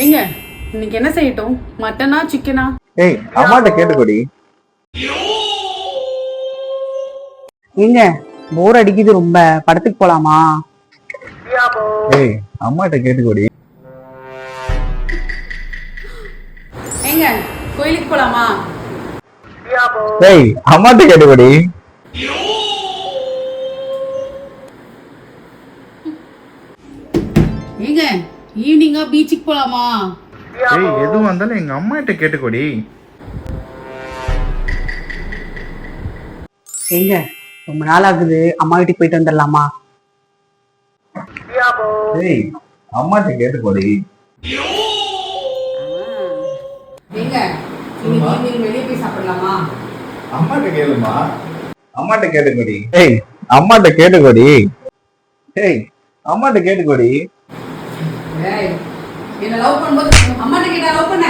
ஏங்க இன்னைக்கு என்ன செய்யட்டும்? மட்டனா சிக்கனா? ஏய் அம்மாட்ட கேட்டுக்கோடி. ஏங்க போர் அடிக்குது ரொம்ப, படத்துக்கு போலாமா? ஏய் அம்மாட்ட கேட்டுக்கோடி. ஏங்க கோயிலுக்கு போலாமா? ஏய் அம்மாட்ட கேட்டுக்கோடி. ஏங்க ஈவினிங்கா பீச்சுக்கு போலாமா? ஏய் எதுவும் வந்தாலும் எங்க அம்மாட்ட கேட்டுக்கோடி. ஏங்க ரொம்ப நாள் ஆகுது, அம்மா வீட்டுக்கு போயிட்டு வந்துடலாமா? ஏய் அம்மாட்ட கேட்டுக்கோடி. ஏங்க இன்னைக்கு ஈவினிங் வெளியே போய் சாப்பிடலாமா? அம்மாட்ட கேளுமா. அம்மாட்ட கேட்டுக்கோடி. ஏய் அம்மாட்ட கேட்டுக்கோடி. ஏய் அம்மாட்ட கேட்டுக்கோடி. ஏய் என்ன லவ் பண்ணும்போது அம்மாட்ட கேட்டா லவ் பண்ண?